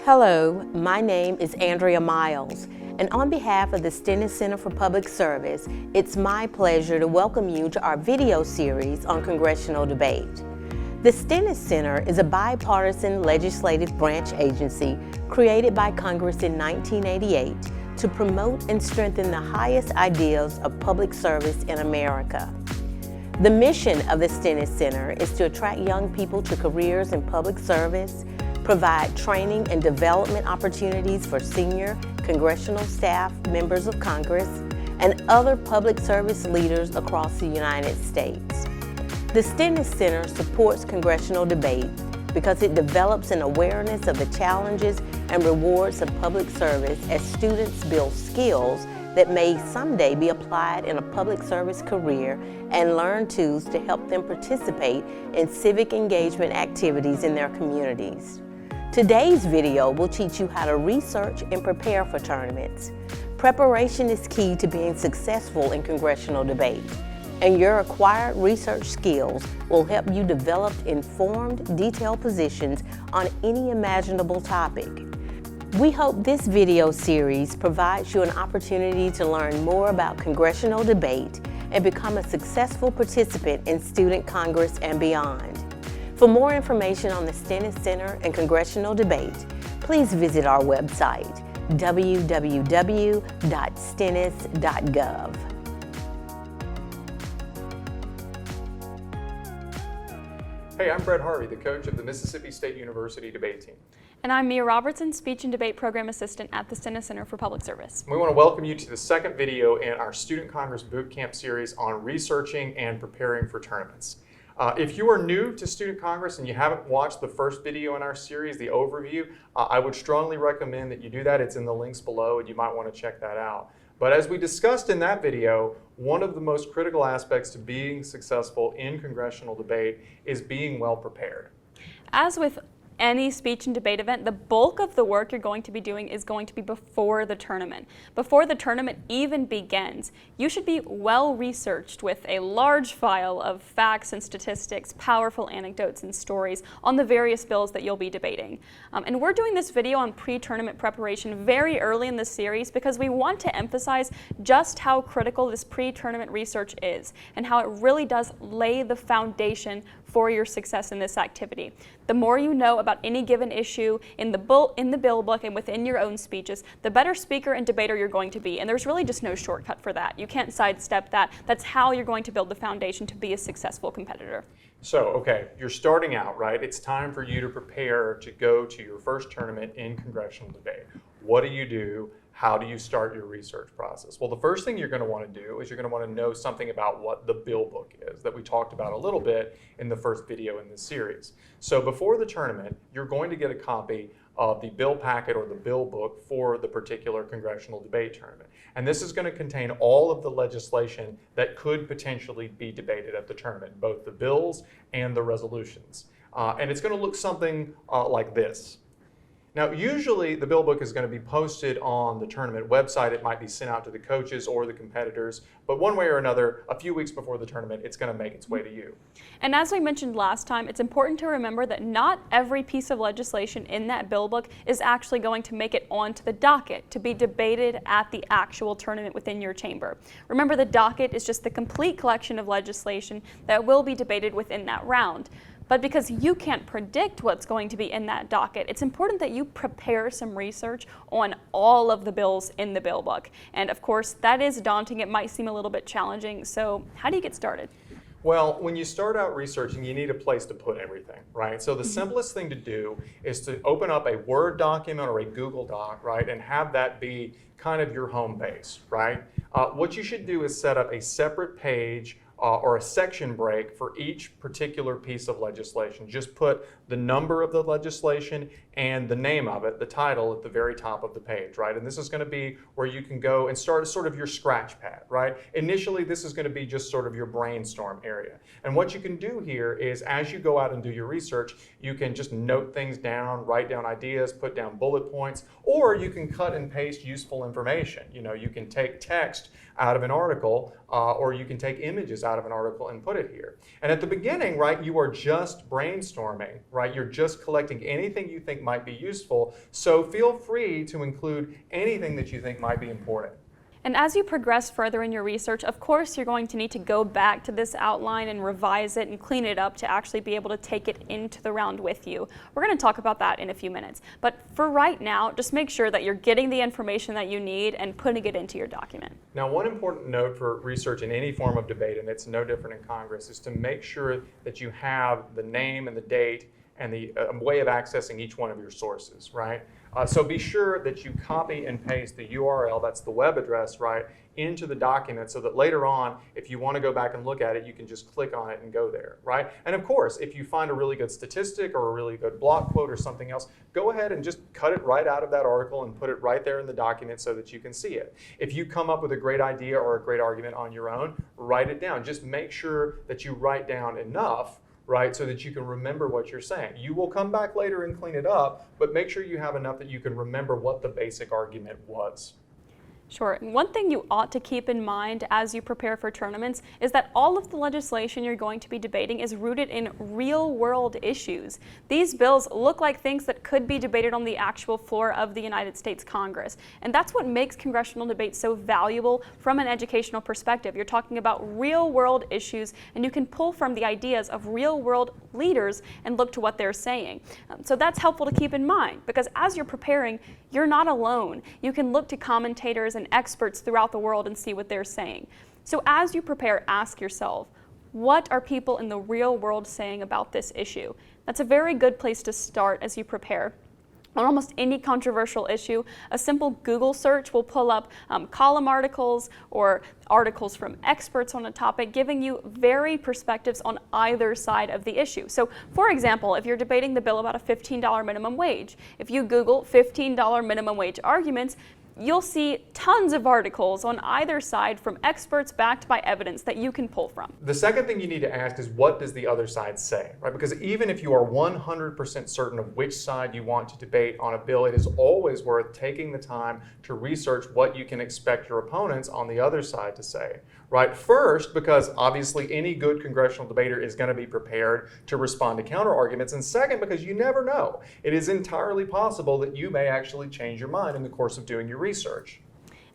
Hello, my name is Andrea Miles, and on behalf of the Stennis Center for Public Service, it's my pleasure to welcome you to our video series on congressional debate. The Stennis Center is a bipartisan legislative branch agency created by Congress in 1988 to promote and strengthen the highest ideals of public service in America. The mission of the Stennis Center is to attract young people to careers in public service, provide training and development opportunities for senior congressional staff, members of Congress, and other public service leaders across the United States. The Stennis Center supports congressional debate because it develops an awareness of the challenges and rewards of public service as students build skills that may someday be applied in a public service career and learn tools to help them participate in civic engagement activities in their communities. Today's video will teach you how to research and prepare for tournaments. Preparation is key to being successful in congressional debate, and your acquired research skills will help you develop informed, detailed positions on any imaginable topic. We hope this video series provides you an opportunity to learn more about congressional debate and become a successful participant in student Congress and beyond. For more information on the Stennis Center and congressional debate, please visit our website, www.stennis.gov. Hey, I'm Brett Harvey, the coach of the Mississippi State University debate team. And I'm Mia Robertson, Speech and Debate Program Assistant at the Stennis Center for Public Service. We want to welcome you to the second video in our Student Congress Boot Camp series on researching and preparing for tournaments. If you are new to Student Congress and you haven't watched the first video in our series, the overview, I would strongly recommend that you do that. It's in the links below and you might want to check that out. But as we discussed in that video, one of the most critical aspects to being successful in congressional debate is being well prepared. As with any speech and debate event, the bulk of the work you're going to be doing is going to be before the tournament. Before the tournament even begins, you should be well researched with a large file of facts and statistics, powerful anecdotes and stories on the various bills that you'll be debating. And we're doing this video on pre-tournament preparation very early in the series because we want to emphasize just how critical this pre-tournament research is and how it really does lay the foundation for your success in this activity. The more you know about any given issue in the bill book and within your own speeches, the better speaker and debater you're going to be. And there's really just no shortcut for that. You can't sidestep that. That's how you're going to build the foundation to be a successful competitor. So, okay, you're starting out, right? It's time for you to prepare to go to your first tournament in congressional debate. What do you do? How do you start your research process? Well, the first thing you're going to want to do is you're going to want to know something about what the bill book is that we talked about a little bit in the first video in this series. So before the tournament, you're going to get a copy of the bill packet or the bill book for the particular congressional debate tournament. And this is going to contain all of the legislation that could potentially be debated at the tournament, both the bills and the resolutions. And it's going to look something like this. Now, usually the bill book is going to be posted on the tournament website. It might be sent out to the coaches or the competitors, but one way or another, a few weeks before the tournament, it's going to make its way to you. And as we mentioned last time, it's important to remember that not every piece of legislation in that bill book is actually going to make it onto the docket to be debated at the actual tournament within your chamber. Remember, the docket is just the complete collection of legislation that will be debated within that round. But because you can't predict what's going to be in that docket, it's important that you prepare some research on all of the bills in the bill book. And of course, that is daunting. It might seem a little bit challenging. So how do you get started? Well, when you start out researching, you need a place to put everything, right? So the simplest thing to do is to open up a Word document or a Google Doc, right, and have that be kind of your home base, right? What you should do is set up a separate page or a section break for each particular piece of legislation. Just put the number of the legislation and the name of it, the title, at the very top of the page, right? And this is going to be where you can go and start sort of your scratch pad, right? Initially, this is going to be just sort of your brainstorm area. And what you can do here is, as you go out and do your research, you can just note things down, write down ideas, put down bullet points, or you can cut and paste useful information. You know, you can take text out of an article, or you can take images out of an article and put it here. And at the beginning, right, you are just brainstorming, right? You're just collecting anything you think might be useful. So feel free to include anything that you think might be important. And as you progress further in your research, of course, you're going to need to go back to this outline and revise it and clean it up to actually be able to take it into the round with you. We're going to talk about that in a few minutes. But for right now, just make sure that you're getting the information that you need and putting it into your document. Now, one important note for research in any form of debate, and it's no different in Congress, is to make sure that you have the name and the date and the way of accessing each one of your sources, right? So be sure that you copy and paste the URL, that's the web address, right, into the document so that later on, if you want to go back and look at it, you can just click on it and go there, right? And of course, if you find a really good statistic or a really good block quote or something else, go ahead and just cut it right out of that article and put it right there in the document so that you can see it. If you come up with a great idea or a great argument on your own, write it down. Just make sure that you write down enough, right, so that you can remember what you're saying. You will come back later and clean it up, but make sure you have enough that you can remember what the basic argument was. Sure. And one thing you ought to keep in mind as you prepare for tournaments is that all of the legislation you're going to be debating is rooted in real-world issues. These bills look like things that could be debated on the actual floor of the United States Congress. And that's what makes congressional debate so valuable from an educational perspective. You're talking about real-world issues, and you can pull from the ideas of real-world leaders and look to what they're saying. So that's helpful to keep in mind, because as you're preparing, you're not alone. You can look to commentators and experts throughout the world and see what they're saying. So as you prepare, ask yourself, what are people in the real world saying about this issue? That's a very good place to start as you prepare. On almost any controversial issue, a simple Google search will pull up column articles or articles from experts on a topic, giving you varied perspectives on either side of the issue. So, for example, if you're debating the bill about a $15 minimum wage, if you Google $15 minimum wage arguments, you'll see tons of articles on either side from experts backed by evidence that you can pull from. The second thing you need to ask is, what does the other side say, right? Because even if you are 100% certain of which side you want to debate on a bill, it is always worth taking the time to research what you can expect your opponents on the other side to say, right? First, because obviously any good congressional debater is going to be prepared to respond to counter arguments, and second, because you never know. It is entirely possible that you may actually change your mind in the course of doing your research.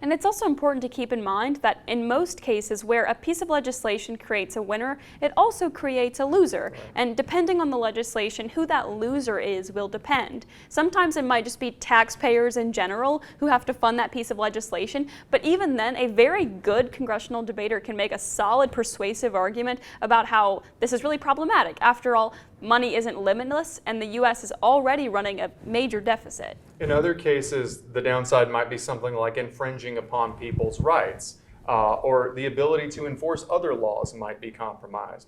And it's also important to keep in mind that in most cases where a piece of legislation creates a winner, it also creates a loser. And depending on the legislation, who that loser is will depend. Sometimes it might just be taxpayers in general who have to fund that piece of legislation, but even then, a very good congressional debater can make a solid, persuasive argument about how this is really problematic. After all, money isn't limitless, and the U.S. is already running a major deficit. In other cases, the downside might be something like infringing upon people's rights, or the ability to enforce other laws might be compromised.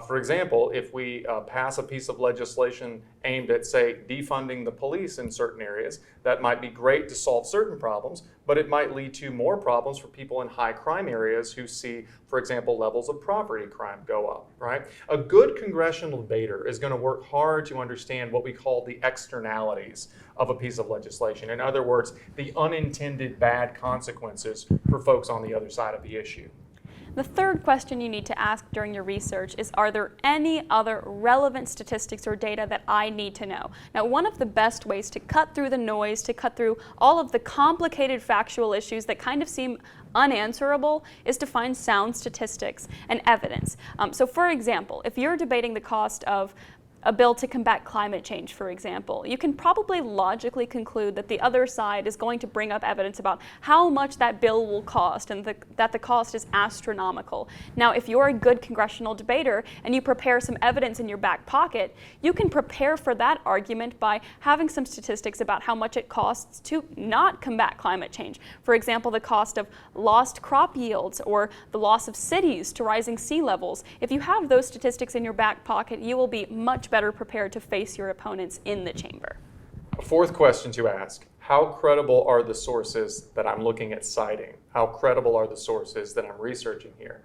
For example, if we pass a piece of legislation aimed at, say, defunding the police in certain areas, that might be great to solve certain problems, but it might lead to more problems for people in high crime areas who see, for example, levels of property crime go up, right? A good congressional debater is going to work hard to understand what we call the externalities of a piece of legislation. In other words, the unintended bad consequences for folks on the other side of the issue. The third question you need to ask during your research is, are there any other relevant statistics or data that I need to know? Now, one of the best ways to cut through the noise, to cut through all of the complicated factual issues that kind of seem unanswerable, is to find sound statistics and evidence. So for example, if you're debating the cost of a bill to combat climate change, for example, you can probably logically conclude that the other side is going to bring up evidence about how much that bill will cost and that the cost is astronomical. Now, if you're a good congressional debater and you prepare some evidence in your back pocket, you can prepare for that argument by having some statistics about how much it costs to not combat climate change. For example, the cost of lost crop yields or the loss of cities to rising sea levels. If you have those statistics in your back pocket, you will be much better prepared to face your opponents in the chamber. A fourth question to ask: how credible are the sources that I'm looking at citing? How credible are the sources that I'm researching here?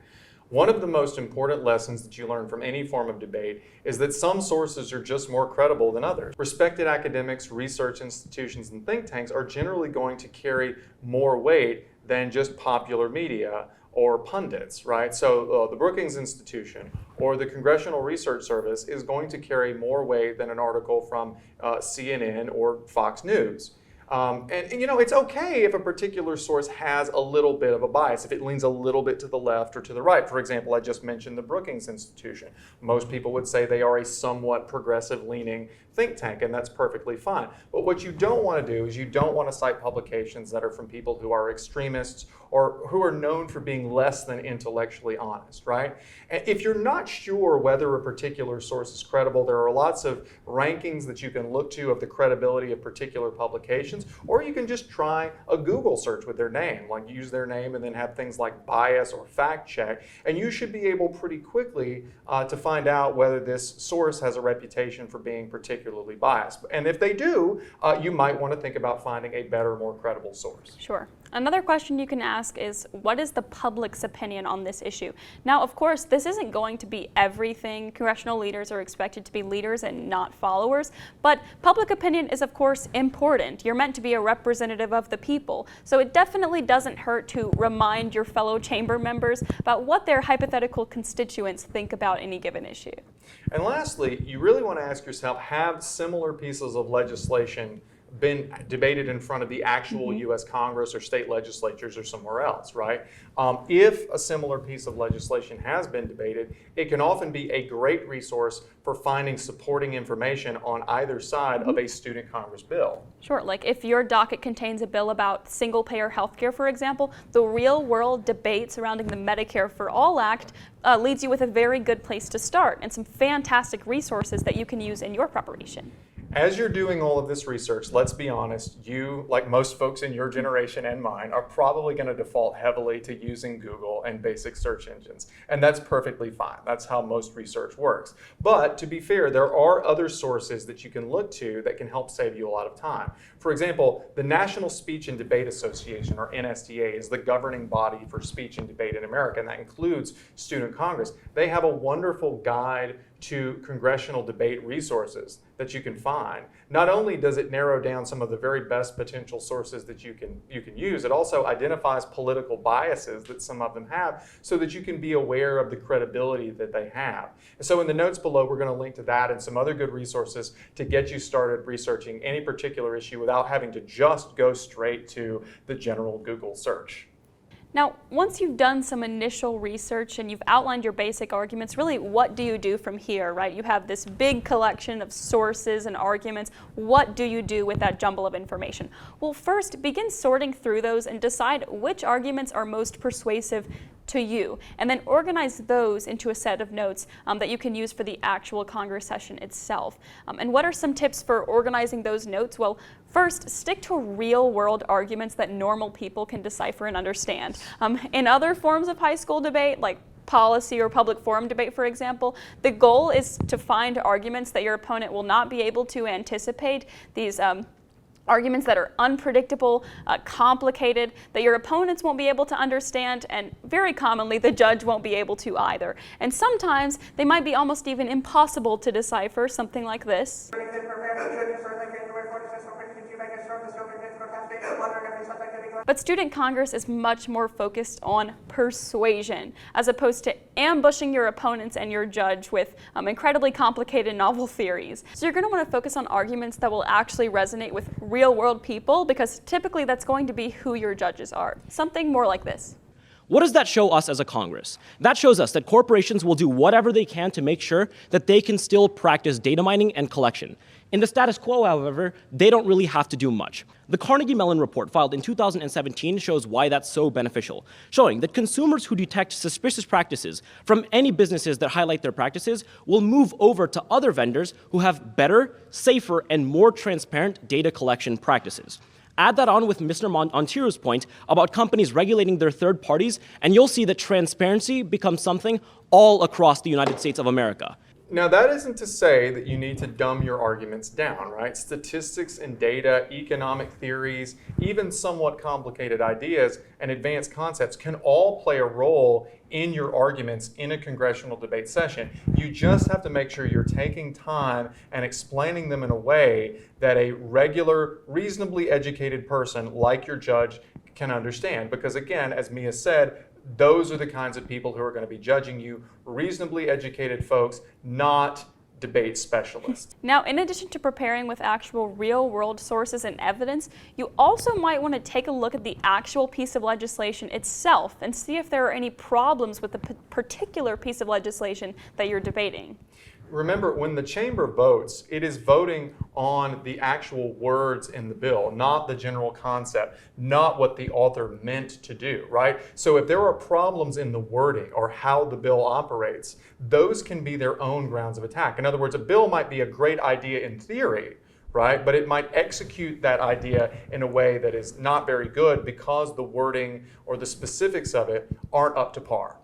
One of the most important lessons that you learn from any form of debate is that some sources are just more credible than others. Respected academics, research institutions, and think tanks are generally going to carry more weight than just popular media or pundits, right? So the Brookings Institution or the Congressional Research Service is going to carry more weight than an article from CNN or Fox News. And you know, it's okay if a particular source has a little bit of a bias, if it leans a little bit to the left or to the right. For example, I just mentioned the Brookings Institution. Most people would say they are a somewhat progressive-leaning think tank, and that's perfectly fine. But what you don't want to do is you don't want to cite publications that are from people who are extremists or who are known for being less than intellectually honest, right? And if you're not sure whether a particular source is credible, there are lots of rankings that you can look to of the credibility of particular publications, or you can just try a Google search with their name, like use their name and then have things like bias or fact check, and you should be able pretty quickly to find out whether this source has a reputation for being particularly biased. And if they do, you might want to think about finding a better, more credible source. Sure. Another question you can ask is, what is the public's opinion on this issue? Now, of course, this isn't going to be everything. Congressional leaders are expected to be leaders and not followers, but public opinion is, of course, important. You're meant to be a representative of the people, so it definitely doesn't hurt to remind your fellow chamber members about what their hypothetical constituents think about any given issue. And lastly, you really want to ask yourself, have similar pieces of legislation been debated in front of the actual U.S. Congress or state legislatures or somewhere else, right? If a similar piece of legislation has been debated, it can often be a great resource for finding supporting information on either side of a student Congress bill. Sure, like if your docket contains a bill about single-payer health care, for example, the real-world debate surrounding the Medicare for All Act leads you with a very good place to start and some fantastic resources that you can use in your preparation. As you're doing all of this research, let's be honest, you, like most folks in your generation and mine, are probably going to default heavily to using Google and basic search engines. And that's perfectly fine. That's how most research works. But to be fair, there are other sources that you can look to that can help save you a lot of time. For example, the National Speech and Debate Association, or NSDA, is the governing body for speech and debate in America, and that includes Student Congress. They have a wonderful guide to congressional debate resources that you can find. Not only does it narrow down some of the very best potential sources that you can use, it also identifies political biases that some of them have so that you can be aware of the credibility that they have. And so in the notes below, we're going to link to that and some other good resources to get you started researching any particular issue without having to just go straight to the general Google search. Now, once you've done some initial research and you've outlined your basic arguments, really, what do you do from here, right? You have this big collection of sources and arguments. What do you do with that jumble of information? Well, first, begin sorting through those and decide which arguments are most persuasive to you, and then organize those into a set of notes that you can use for the actual Congress session itself. And what are some tips for organizing those notes? Well, first, stick to real-world arguments that normal people can decipher and understand. In other forms of high school debate, like policy or public forum debate, for example, the goal is to find arguments that your opponent will not be able to anticipate, these arguments that are unpredictable, complicated, that your opponents won't be able to understand, and very commonly the judge won't be able to either. And sometimes they might be almost even impossible to decipher, something like this. But Student Congress is much more focused on persuasion, as opposed to ambushing your opponents and your judge with incredibly complicated novel theories. So you're going to want to focus on arguments that will actually resonate with real-world people, because typically that's going to be who your judges are. Something more like this. What does that show us as a Congress? That shows us that corporations will do whatever they can to make sure that they can still practice data mining and collection. In the status quo, however, they don't really have to do much. The Carnegie Mellon report filed in 2017 shows why that's so beneficial, showing that consumers who detect suspicious practices from any businesses that highlight their practices will move over to other vendors who have better, safer, and more transparent data collection practices. Add that on with Mr. Montiro's point about companies regulating their third parties, and you'll see that transparency becomes something all across the United States of America. Now, that isn't to say that you need to dumb your arguments down, right? Statistics and data, economic theories, even somewhat complicated ideas and advanced concepts can all play a role in your arguments in a congressional debate session. You just have to make sure you're taking time and explaining them in a way that a regular, reasonably educated person like your judge can understand. Because again, as Mia said, those are the kinds of people who are going to be judging you, reasonably educated folks, not debate specialists. Now, in addition to preparing with actual real-world sources and evidence, you also might want to take a look at the actual piece of legislation itself and see if there are any problems with the particular piece of legislation that you're debating. Remember, when the chamber votes, it is voting on the actual words in the bill, not the general concept, not what the author meant to do, right? So if there are problems in the wording or how the bill operates, those can be their own grounds of attack. In other words, a bill might be a great idea in theory, right? But it might execute that idea in a way that is not very good because the wording or the specifics of it aren't up to par.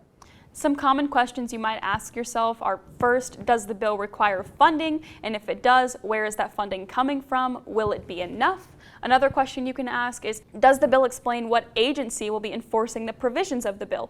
Some common questions you might ask yourself are, first, does the bill require funding? And if it does, where is that funding coming from? Will it be enough? Another question you can ask is, does the bill explain what agency will be enforcing the provisions of the bill?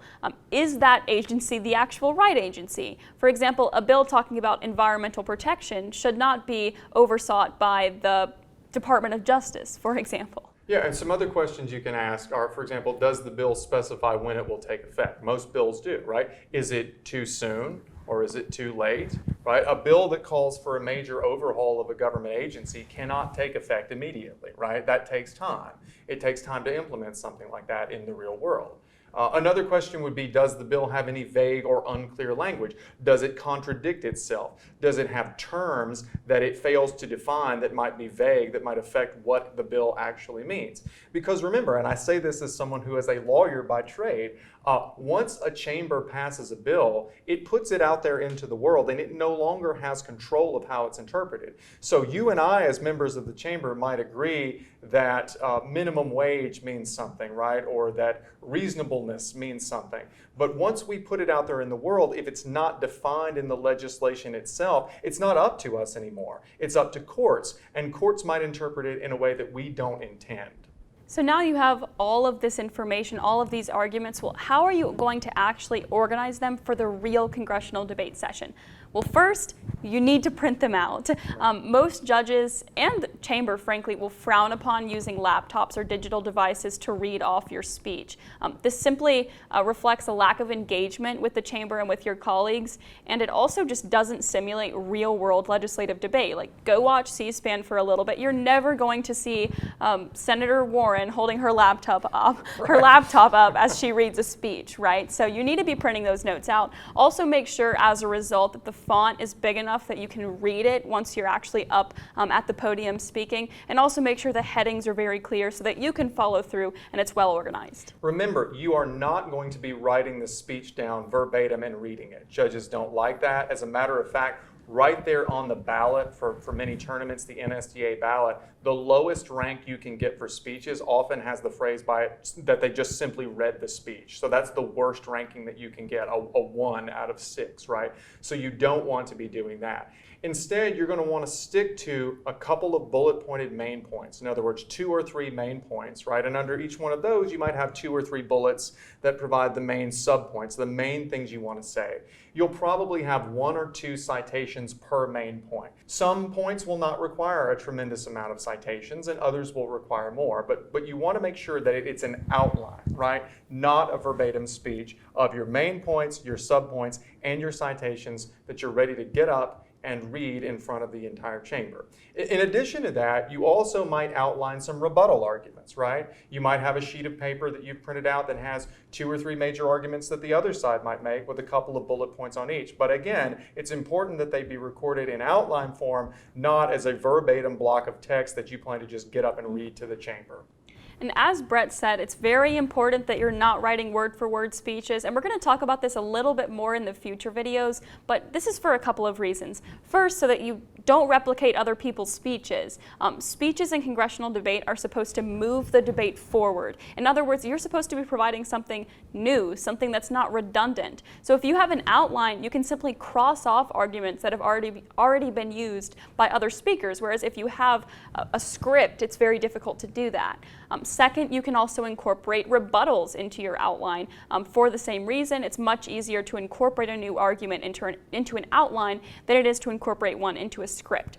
Is that agency the actual right agency? For example, a bill talking about environmental protection should not be oversought by the Department of Justice, for example. Yeah, and some other questions you can ask are, for example, does the bill specify when it will take effect? Most bills do, right? Is it too soon or is it too late, right? A bill that calls for a major overhaul of a government agency cannot take effect immediately, right? That takes time. It takes time to implement something like that in the real world. Another question would be, does the bill have any vague or unclear language? Does it contradict itself? Does it have terms that it fails to define that might be vague, that might affect what the bill actually means? Because remember, and I say this as someone who is a lawyer by trade, once a chamber passes a bill, it puts it out there into the world and it no longer has control of how it's interpreted. So you and I as members of the chamber might agree that minimum wage means something, right? Or that reasonableness means something. But once we put it out there in the world, if it's not defined in the legislation itself, it's not up to us anymore. It's up to courts, and courts might interpret it in a way that we don't intend. So now you have all of this information, all of these arguments. Well, how are you going to actually organize them for the real congressional debate session? Well, first, you need to print them out. Most judges and the chamber, frankly, will frown upon using laptops or digital devices to read off your speech. This simply reflects a lack of engagement with the chamber and with your colleagues, and it also just doesn't simulate real-world legislative debate. Like, go watch C-SPAN for a little bit. You're never going to see Senator Warren holding her laptop up as she reads a speech, right? So you need to be printing those notes out. Also, make sure, as a result, that the font is big enough that you can read it once you're actually up at the podium speaking, and also make sure the headings are very clear so that you can follow through and it's well organized. Remember, you are not going to be writing the speech down verbatim and reading it. Judges don't like that. As a matter of fact, right there on the ballot for many tournaments, the NSDA ballot, the lowest rank you can get for speeches often has the phrase by it that they just simply read the speech. So that's the worst ranking that you can get, a 1 out of 6, right? So you don't want to be doing that. Instead, you're going to want to stick to a couple of bullet-pointed main points. In other words, 2 or 3 main points, right? And under each one of those, you might have 2 or 3 bullets that provide the main subpoints, the main things you want to say. You'll probably have 1 or 2 citations per main point. Some points will not require a tremendous amount of citations, and others will require more. But you want to make sure that it's an outline, right? Not a verbatim speech of your main points, your subpoints, and your citations that you're ready to get up and read in front of the entire chamber. In addition to that, you also might outline some rebuttal arguments, right? You might have a sheet of paper that you've printed out that has 2 or 3 major arguments that the other side might make with a couple of bullet points on each. But again, it's important that they be recorded in outline form, not as a verbatim block of text that you plan to just get up and read to the chamber. And as Brett said, it's very important that you're not writing word-for-word speeches, and we're going to talk about this a little bit more in the future videos, but this is for a couple of reasons. First, so that you don't replicate other people's speeches. Speeches in congressional debate are supposed to move the debate forward. In other words, you're supposed to be providing something new, something that's not redundant. So if you have an outline, you can simply cross off arguments that have already been used by other speakers, whereas if you have a script, it's very difficult to do that. Second, you can also incorporate rebuttals into your outline. For the same reason, it's much easier to incorporate a new argument into an outline than it is to incorporate one into a script.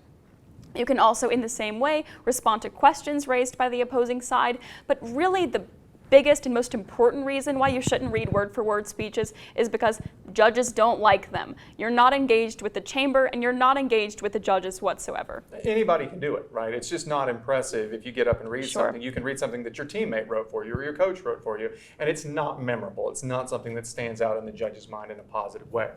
You can also, in the same way, respond to questions raised by the opposing side, but really the biggest and most important reason why you shouldn't read word-for-word speeches is because judges don't like them. You're not engaged with the chamber, and you're not engaged with the judges whatsoever. Anybody can do it, right? It's just not impressive if you get up and read Sure. something. You can read something that your teammate wrote for you or your coach wrote for you, and it's not memorable. It's not something that stands out in the judge's mind in a positive way.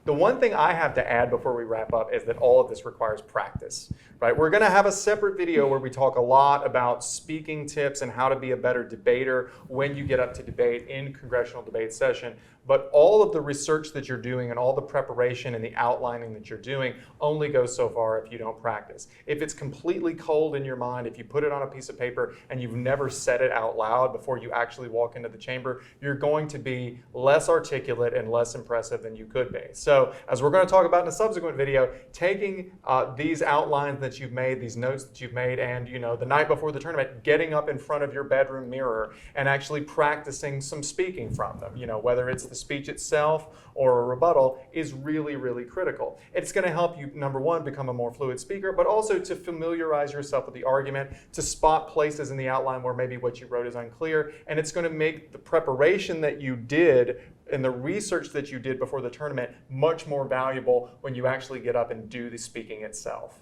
The one thing I have to add before we wrap up is that all of this requires practice, right? We're going to have a separate video where we talk a lot about speaking tips and how to be a better debater when you get up to debate in congressional debate session. But all of the research that you're doing and all the preparation and the outlining that you're doing only goes so far if you don't practice. If it's completely cold in your mind, if you put it on a piece of paper and you've never said it out loud before you actually walk into the chamber, you're going to be less articulate and less impressive than you could be. So as we're going to talk about in a subsequent video, taking these outlines that you've made, these notes that you've made, and the night before the tournament, getting up in front of your bedroom mirror and actually practicing some speaking from them, whether it's the speech itself or a rebuttal, is really, really critical. It's going to help you, number one, become a more fluid speaker, but also to familiarize yourself with the argument, to spot places in the outline where maybe what you wrote is unclear, and it's going to make the preparation that you did and the research that you did before the tournament much more valuable when you actually get up and do the speaking itself.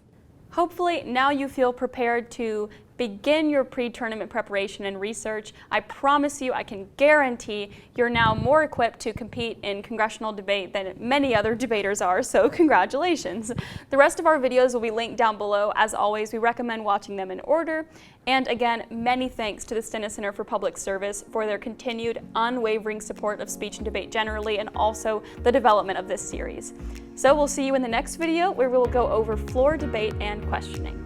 Hopefully now you feel prepared to begin your pre-tournament preparation and research. I promise you, I can guarantee you're now more equipped to compete in congressional debate than many other debaters are, so congratulations. The rest of our videos will be linked down below. As always, we recommend watching them in order. And again, many thanks to the Stennis Center for Public Service for their continued unwavering support of speech and debate generally, and also the development of this series. So we'll see you in the next video where we'll go over floor debate and questioning.